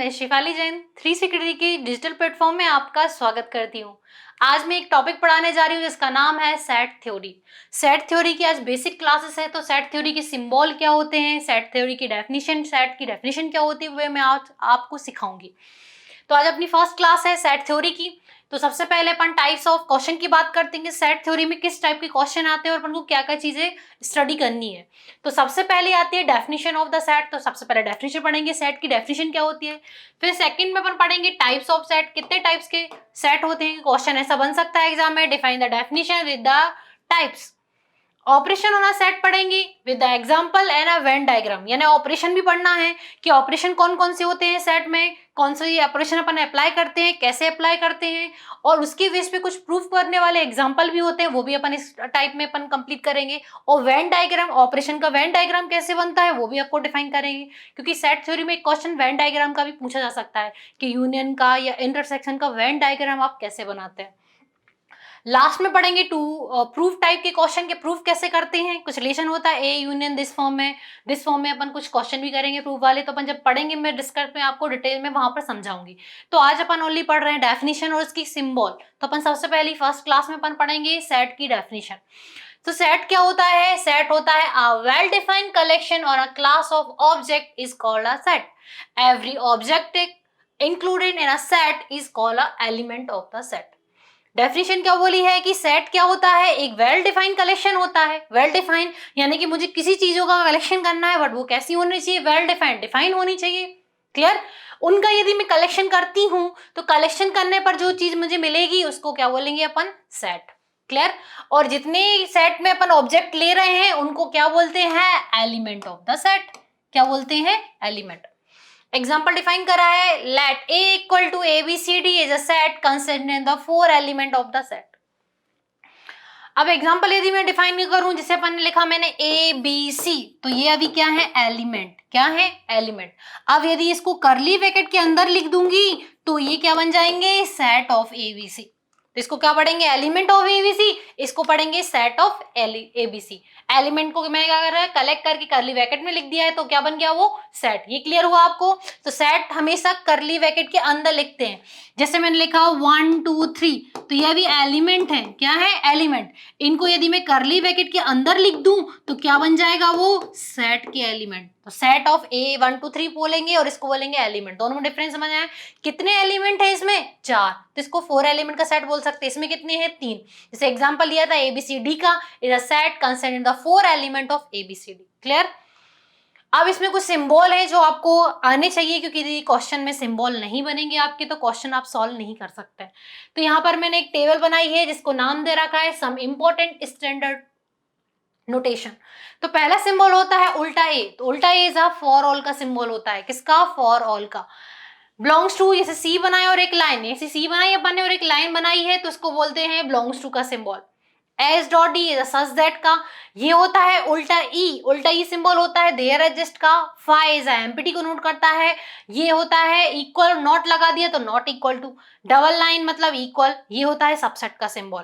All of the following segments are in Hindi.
मैं शिफाली जैन 360 डिग्री की डिजिटल प्लेटफॉर्म में आपका स्वागत करती हूँ। आज मैं एक टॉपिक पढ़ाने जा रही हूँ जिसका नाम है सेट थ्योरी। सेट थ्योरी की आज बेसिक क्लासेस है, तो सेट थ्योरी के सिंबल क्या होते हैं, सेट थ्योरी की डेफिनेशन, सेट की डेफिनेशन क्या होती है, वो मैं आज आपको सिखाऊंगी। तो आज अपनी फर्स्ट क्लास है सेट थ्योरी की। तो सबसे पहले अपन टाइप्स ऑफ क्वेश्चन की बात करते हैं, सेट थ्योरी में किस टाइप के क्वेश्चन आते हैं और अपन को क्या क्या चीजें स्टडी करनी है। तो सबसे पहले आती है डेफिनेशन ऑफ द सेट। तो सबसे पहले डेफिनेशन पढ़ेंगे, सेट की डेफिनेशन क्या होती है। फिर सेकंड में अपन पढ़ेंगे टाइप्स ऑफ सेट, कितने टाइप्स के सेट होते हैं। क्वेश्चन ऐसा बन सकता है एग्जाम में, define the definition with the types. Operation on a set पढ़ेंगे with the example and a Venn diagram, यानी ऑपरेशन भी पढ़ना है कि ऑपरेशन कौन कौन से होते हैं सेट में, कौन से ऑपरेशन अपन अप्लाई करते हैं, कैसे अप्लाई करते हैं, और उसके बेस पे कुछ प्रूफ करने वाले एग्जांपल भी होते हैं, वो भी अपन इस टाइप में अपन कंप्लीट करेंगे। और वेन डायग्राम, ऑपरेशन का वेन डायग्राम कैसे बनता है वो भी आपको डिफाइन करेंगे, क्योंकि सेट थ्योरी में एक क्वेश्चन वेन डायग्राम का भी पूछा जा सकता है कि यूनियन का या इंटरसेक्शन का वेन डायग्राम आप कैसे बनाते हैं। लास्ट में पढ़ेंगे प्रूफ टाइप के क्वेश्चन के प्रूफ कैसे करते हैं। कुछ रिलेशन होता है ए यूनियन दिस फॉर्म में अपन कुछ क्वेश्चन भी करेंगे प्रूफ वाले, तो अपन जब पढ़ेंगे मैं डिस्कस में आपको डिटेल में वहां पर समझाऊंगी। तो आज अपन ओनली पढ़ रहे हैं डेफिनेशन और उसकी सिंबल। तो अपन सबसे पहले फर्स्ट क्लास में अपन पढ़ेंगे सेट की डेफिनेशन। तो सेट क्या होता है, सेट होता है अ वेल डिफाइंड कलेक्शन और अ class of object is called a set. Every object included in a set is called a element of the set। Definition क्या बोली है कि सेट क्या होता है, एक वेल डिफाइंड कलेक्शन होता है। वेल डिफाइंड यानी कि मुझे किसी चीजों का कलेक्शन करना है, बट वो कैसी होनी चाहिए, वेल डिफाइंड, डिफाइन होनी चाहिए। क्लियर। उनका यदि मैं कलेक्शन करती हूं तो कलेक्शन करने पर जो चीज मुझे मिलेगी उसको क्या बोलेंगे अपन, सेट। क्लियर। और जितने सेट में अपन ऑब्जेक्ट ले रहे हैं उनको क्या बोलते हैं, एलिमेंट ऑफ द सेट। क्या बोलते हैं, एलिमेंट। एग्जाम्पल डिफाइन करा है, let A equal to A B C D is a set consisting the four element of the set. अब एग्जाम्पल यदि मैं डिफाइन करूं, जिसे अपन ने लिखा मैंने ए बी सी, तो ये अभी क्या है, एलिमेंट। क्या है, एलिमेंट। अब यदि इसको करली ब्रैकेट के अंदर लिख दूंगी तो ये क्या बन जाएंगे, set of A B C. तो इसको क्या पढ़ेंगे, एलिमेंट ऑफ एबीसी, इसको पढ़ेंगे सेट ऑफ एबीसी। एलिमेंट को मैंने क्या कर रहा है, कलेक्ट करके करली ब्रैकेट में लिख दिया है, तो क्या बन गया वो, सेट। ये क्लियर हुआ आपको। तो सेट हमेशा करली ब्रैकेट के अंदर लिखते हैं। जैसे मैंने लिखा 1 2 3, तो यह भी एलिमेंट है। क्या है, एलिमेंट। इनको यदि मैं करली ब्रैकेट के अंदर लिख दूं तो क्या बन जाएगा वो, सेट के एलिमेंट। तो सेट ऑफ ए 1 2 3 बोलेंगे और इसको बोलेंगे एलिमेंट। दोनों में डिफरेंस समझ आया। कितने एलिमेंट है इसमें, 4, तो इसको 4 एलिमेंट का सेट बोल सकते हैं। इसमें कितने हैं, 3। जैसे एग्जांपल लिया था एबीसीडी का, is a set consisting the 4 element of ABCD. Clear. अब इसमें कुछ सिंबल है जो आपको आने चाहिए, क्योंकि यदि क्वेश्चन में सिंबल नहीं बनेंगे आपके तो क्वेश्चन आप सॉल्व नहीं कर सकते। तो यहाँ पर मैंने एक टेबल बनाई है जिसको नाम दे रखा है सम इंपॉर्टेंट स्टैंडर्ड नोटेशन। तो पहला सिंबल होता है उल्टा ए। तो उल्टा ए इज अ फॉर ऑल का सिंबल होता है। किसका, फॉर ऑल का। बिलोंग्स टू, जैसे सी बनाए और एक लाइन, ऐसे सी बनाई अपन ने और एक लाइन बनाई है तो उसको बोलते हैं बिलोंग्स टू का symbol. S dot D such that का, ये होता है उल्टा ई। उल्टा ई सिंबल होता है देयर एडजस्ट का। फाई इज एम्प्टी को नोट करता है। ये होता है इक्वल, नॉट लगा दिया तो not equal to. Double line मतलब इक्वल, ये होता है सबसेट का सिंबल।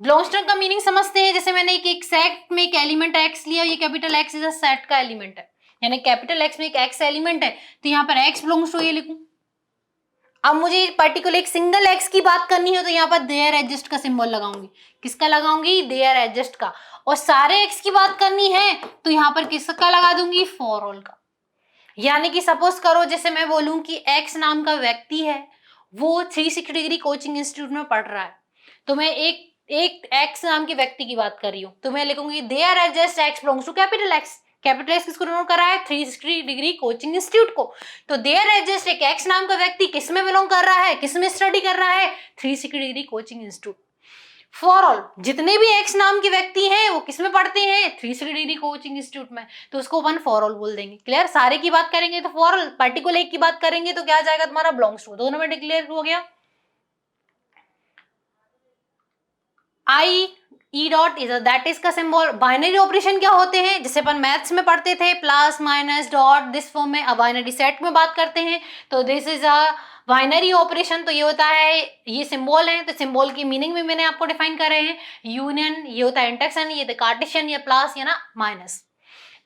बिलोंग्स टू का मीनिंग समझते हैं। जैसे मैंने एक सेट में एक एलिमेंट एक्स लिया, ये capital x is a set का एलिमेंट है, यानी कैपिटल एक्स में एक एक्स एलिमेंट है, तो यहाँ पर एक्स बिलोंग्स टू ये लिखूं। अब मुझे पर्टिकुलर एक सिंगल एक्स की बात करनी है तो यहाँ पर देयर एडजस्ट का सिंबल लगाऊंगी। किसका लगाऊंगी, देयर एडजस्ट का। और सारे एक्स की बात करनी है तो यहाँ पर किसका लगा दूंगी, फॉर ऑल का। यानी कि सपोज करो जैसे मैं बोलूं कि एक्स नाम का व्यक्ति है, वो 360 डिग्री कोचिंग इंस्टीट्यूट में पढ़ रहा है, तो मैं एक एक्स नाम के व्यक्ति की बात कर रही हूँ, तो मैं लिखूंगी there exist x belongs to capital X. Capital X किसको डिनोट कर रहा है, 360 डिग्री कोचिंग इंस्टीट्यूट को। तो देयर एडजस्ट एक एक्स नाम का व्यक्ति किस में बिलोंग कर रहा है, किस में स्टडी कर रहा है, 360 degree coaching institute. For all, जितने भी एक्स नाम के व्यक्ति हैं वो किस में पढ़ते हैं, 360 डिग्री कोचिंग इंस्टीट्यूट में, तो उसको अपन फॉर ऑल बोल देंगे। क्लियर। सारे की बात करेंगे तो फॉर ऑल, पर्टिकुलर एक की बात करेंगे तो क्या आ जाएगा तुम्हारा, बिलोंग्स टू। दोनों में डिक्लेयर हो गया। I E dot is that is का सिंबल। बाइनरी ऑपरेशन क्या होते हैं, जैसे अपन मैथ्स में पढ़ते थे plus minus dot this form में। अब बाइनरी सेट में बात करते हैं तो this is a binary operation. तो ये होता है, ये सिंबल है, तो सिंबल की मीनिंग भी मैंने आपको डिफाइन कर रहे हैं। यूनियन, ये होता है इंटरसेक्शन, ये कार्टेशियन, या प्लस या ना माइनस।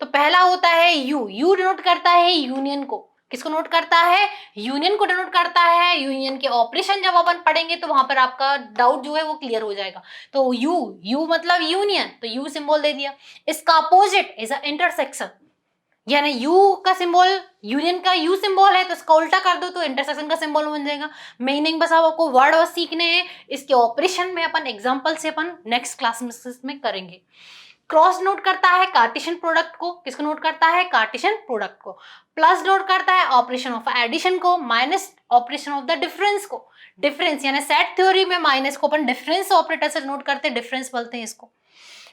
तो पहला होता है यू। यू डिनोट करता है यूनियन को। किसको नोट करता है? यूनियन को डिनोट करता है। यूनियन के ऑपरेशन जब अपन पढ़ेंगे तो वहां पर आपका डाउट जो है वो क्लियर हो जाएगा। तो यू मतलब यूनियन, तो यू सिंबल दे दिया। इसका अपोजिट इज अ इंटरसेक्शन, यानी यू का सिंबल, यूनियन का यू सिंबल है तो इसका उल्टा कर दो तो इंटरसेक्शन का सिंबल बन जाएगा। मीनिंग बस आपको वर्ड बस सीखने हैं, इसके ऑपरेशन में अपन एग्जांपल से अपन नेक्स्ट क्लास में करेंगे। क्रॉस नोट करता है कार्टेशियन प्रोडक्ट को, किसको नोट करता है? कार्टेशियन प्रोडक्ट को। प्लस नोट करता है ऑपरेशन ऑफ एडिशन को, minus operation of the difference को। डिफरेंस यानी सेट थ्योरी में माइनस को अपन डिफरेंस ऑपरेटर से नोट करते हैं, डिफरेंस बोलते हैं इसको।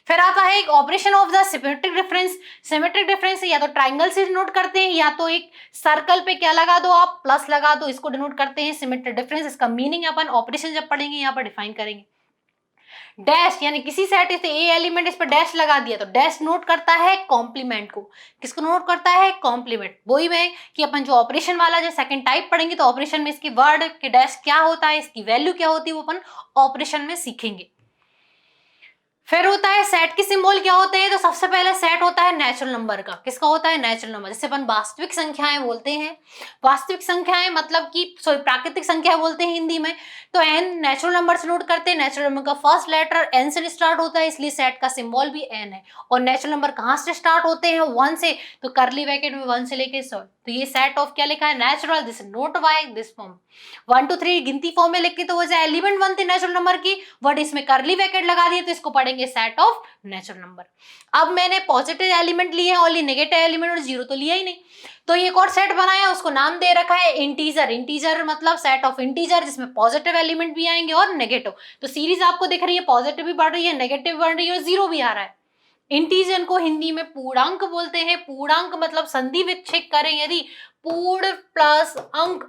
फिर आता है एक operation of the symmetric difference. Symmetric difference या तो ट्राइंगल से डिनोट करते हैं या तो एक सर्कल पे क्या लगा दो आप, प्लस लगा दो, इसको डिनोट करते हैं सिमेट्रिक डिफरेंस। इसका मीनिंग अपन ऑपरेशन जब पढ़ेंगे यहाँ पर डिफाइन करेंगे। डैश यानी किसी सेट से ए एलिमेंट इस पर डैश लगा दिया तो डैश नोट करता है कॉम्प्लीमेंट को। किसको नोट करता है? कॉम्प्लीमेंट। वही में कि अपन जो ऑपरेशन वाला जो सेकंड टाइप पढ़ेंगे तो ऑपरेशन में इसकी वर्ड के डैश क्या होता है, इसकी वैल्यू क्या होती है, वो अपन ऑपरेशन में सीखेंगे। फिर होता है सेट के सिंबल क्या होते हैं, तो सबसे पहले सेट होता है नेचुरल नंबर का। किसका होता है? Natural number. जैसे अपन वास्तविक संख्याएं बोलते हैं, वास्तविक संख्याएं मतलब कि सॉरी प्राकृतिक संख्या बोलते हैं हिंदी में, तो एन नेचुरल नंबर से नोट करते हैं। नेचुरल नंबर का फर्स्ट लेटर एन से स्टार्ट होता है, इसलिए सेट का सिंबल भी एन है। और नेचुरल नंबर कहाँ से स्टार्ट होते हैं? 1 से, तो करली ब्रैकेट में 1 से लेके 100। तो ये सेट ऑफ क्या लिखा है? Natural. This note by this form 1 2 3 गिनती फॉर्म में लिख के तो वो जो एलिमेंट बनते नेचुरल नंबर की, बट इसमें करली ब्रैकेट लगा दिए तो इसको पढ़ेंगे सेट ऑफ नेचुरल नंबर। अब मैंने पॉजिटिव एलिमेंट लिए हैं, ओनली नेगेटिव एलिमेंट और जीरो तो लिया ही नहीं, तो एक और सेट बनाया, उसको नाम दे रखा है इंटीजर। इंटीजर मतलब सेट ऑफ इंटीजर जिसमें पॉजिटिव एलिमेंट भी आएंगे और नेगेटिव। तो सीरीज आपको दिख रही है, पॉजिटिव भी बढ़ रही है, नेगेटिव बढ़ रही है और जीरो भी आ रहा है। इंटीजर को हिंदी में पूर्णांक बोलते हैं। पूर्णांक मतलब संधि विच्छेद करें यदि पूर्ण प्लस अंक,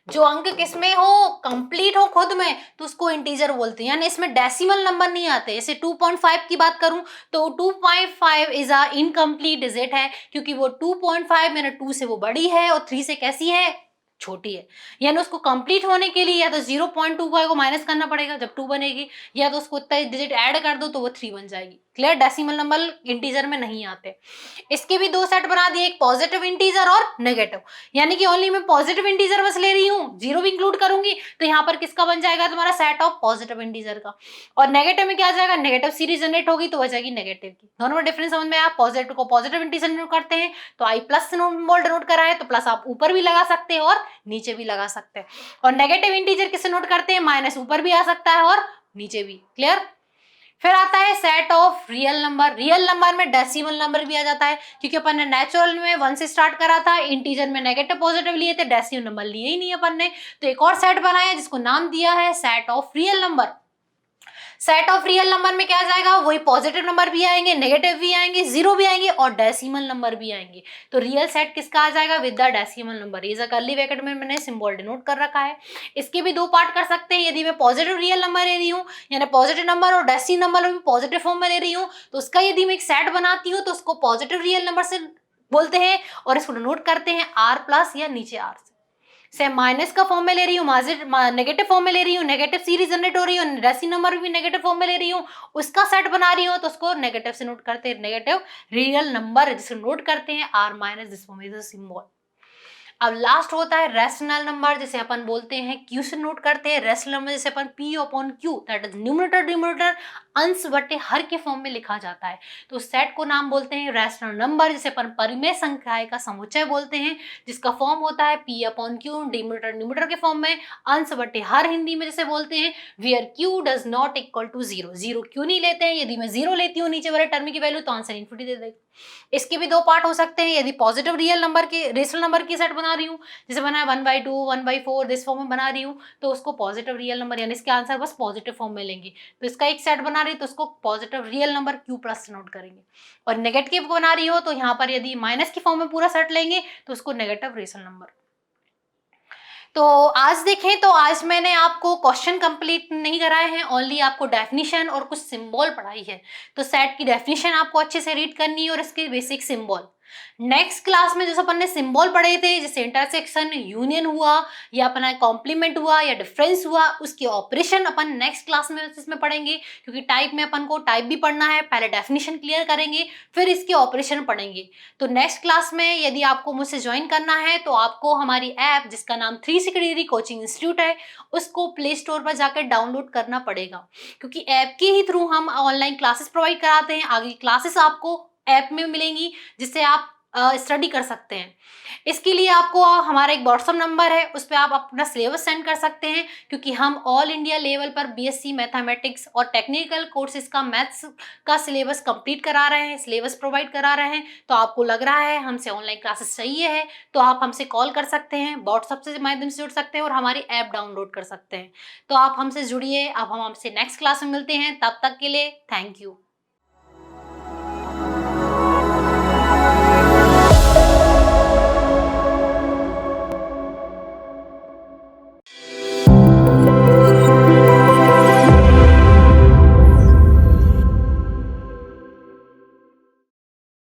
जो अंक किसमें हो, कंप्लीट हो खुद में, तो उसको इंटीजर बोलते हैं। यानी इसमें डेसिमल नंबर नहीं आते। जैसे 2.5 की बात करूं तो 2.5 इज अ इनकम्प्लीट डिजिट है, क्योंकि वो 2.5 यानी 2 से वो बड़ी है और 3 से कैसी है? छोटी है। यानी उसको कंप्लीट होने के लिए या तो 0.25 को माइनस करना पड़ेगा जब 2 बनेगी, या तो उसको इतना डिजिट ऐड कर दो तो वो 3 बन जाएगी। क्लियर? डेसिमल नंबर इंटीजर में नहीं आते। इसके भी दो सेट बना दिए, एक पॉजिटिव इंटीजर और नेगेटिव, यानी कि ओनली मैं पॉजिटिव इंटीजर बस ले रही हूँ, जीरो भी इंक्लूड करूंगी तो यहाँ पर किसका बन जाएगा? तुम्हारा सेट ऑफ पॉजिटिव इंटीजर का। और नेगेटिव में क्या आ जाएगा? नेगेटिव सीरीज जनरेट होगी तो हो जाएगी नेगेटिव की। दोनों में डिफरेंस समझ में आया? पॉजिटिव को पॉजिटिव इंटीजर नोट करते हैं तो आई प्लस सिंबल डिनोट करा है, तो प्लस आप ऊपर भी लगा सकते हैं और नीचे भी लगा सकते हैं। और नेगेटिव इंटीजर किससे नोट करते हैं? माइनस ऊपर भी आ सकता है और नीचे भी। क्लियर? फिर आता है set of real number. Real number में डेसिमल नंबर भी आ जाता है, क्योंकि अपन ने नेचुरल में 1 से स्टार्ट करा था, इंटीजर में नेगेटिव पॉजिटिव लिए थे, डेसिमल नंबर लिए ही नहीं अपन ने, तो एक और सेट बनाया जिसको नाम दिया है set of real number. Set of real number में क्या आ जाएगा? वही पॉजिटिव नंबर भी आएंगे, नेगेटिव भी आएंगे, जीरो भी आएंगे और डेसिमल नंबर भी आएंगे। तो रियल सेट किसका आ जाएगा? With the decimal number. ये करली ब्रैकेट में मैंने सिंबल डिनोट कर रखा है। इसके भी दो पार्ट कर सकते हैं। यदि मैं पॉजिटिव रियल नंबर ले रही हूँ, यानी पॉजिटिव नंबर और डेसिमल नंबर भी पॉजिटिव फॉर्म में ले रही हूँ, तो उसका यदि मैं एक सेट बनाती हूँ तो उसको पॉजिटिव रियल नंबर से बोलते हैं और इसको डिनोट करते हैं आर प्लस या नीचे आर से माइनस का फॉर्म में ले रही हूँ, नेगेटिव फॉर्म में ले रही हूँ, नेगेटिव सीरीज जनरेट हो रही है, डेसिमल नंबर भी नेगेटिव फॉर्म में ले रही हूँ, उसका सेट बना रही हूँ तो उसको नेगेटिव से नोट करते हैं, नेगेटिव रियल नंबर जिसे नोट करते हैं R minus this form is a symbol. अब लास्ट होता है रेशनल नंबर, जिसे अपन बोलते हैं क्यू से नोट करते हैं। रेशनल नंबर जैसे अपन P upon Q, that is numerator denominator अंश बटे हर के फॉर्म में लिखा जाता है, तो उस सेट को नाम बोलते हैं रेशनल नंबर, जिसे अपन परिमेय संख्याएं का समुच्चय बोलते हैं, जिसका फॉर्म होता है P upon Q, denominator numerator के फॉर्म में, अंश बटे हर हिंदी में जैसे बोलते हैं, where Q does not equal to zero. Zero क्यों नहीं लेते हैं? यदि मैं जीरो लेती हूँ नीचे वाले टर्म की वैल्यू तो आंसर इनफिनिटी दे देगा। इसके भी दो पार्ट हो सकते हैं। यदि पॉजिटिव रियल नंबर के रेशनल नंबर की सेट बना रही हूँ, जैसे बना है 1/2 1/4 दिस फॉर्म में बना रही हूँ, तो उसको पॉजिटिव रियल नंबर यानी इसके आंसर बस पॉजिटिव फॉर्म में लेंगे। तो इसका एक सेट बना रही है तो उसको positive real number Q plus note करेंगे। और नेगेटिव बना रही हो तो यहाँ पर यदि माइनस की फॉर्म में पूरा सेट लेंगे तो उसको नेगेटिव रेशनल नंबर। तो आज देखें तो आज मैंने आपको क्वेश्चन कंप्लीट नहीं कराए हैं, ओनली आपको डेफिनेशन और कुछ सिंबल पढ़ाई है। तो सेट की डेफिनेशन आपको अच्छे से रीड करनी है और इसके बेसिक सिंबल। नेक्स्ट क्लास में जैसे अपन ने सिंबल पढ़े थे, जैसे इंटरसेक्शन, यूनियन हुआ या अपना कॉम्प्लीमेंट हुआ या डिफरेंस हुआ, उसके ऑपरेशन अपन नेक्स्ट क्लास में इसमें पढ़ेंगे, क्योंकि टाइप में अपन को टाइप भी पढ़ना है। पहले डेफिनेशन क्लियर करेंगे, फिर इसके ऑपरेशन पढ़ेंगे। तो नेक्स्ट क्लास में यदि आपको मुझसे ज्वाइन करना है तो आपको हमारी ऐप, जिसका नाम 360 डिग्री कोचिंग इंस्टीट्यूट है, उसको प्ले स्टोर पर जाकर डाउनलोड करना पड़ेगा, क्योंकि ऐप के ही थ्रू हम ऑनलाइन क्लासेस प्रोवाइड कराते हैं। आगे क्लासेस आपको ऐप में मिलेंगी, जिससे आप स्टडी कर सकते हैं। इसके लिए आपको हमारा एक व्हाट्सअप नंबर है, उस पर आप अपना सिलेबस सेंड कर सकते हैं, क्योंकि हम ऑल इंडिया लेवल पर बीएससी मैथमेटिक्स और टेक्निकल कोर्सेज का मैथ्स का सिलेबस कंप्लीट करा रहे हैं, सिलेबस प्रोवाइड करा रहे हैं। तो आपको लग रहा है हमसे ऑनलाइन क्लासेस चाहिए है, तो आप हमसे कॉल कर सकते हैं, व्हाट्सअप से माध्यम से जुड़ सकते हैं और हमारी ऐप डाउनलोड कर सकते हैं। तो आप हमसे जुड़िए। अब हम आपसे नेक्स्ट क्लास में मिलते हैं, तब तक के लिए थैंक यू।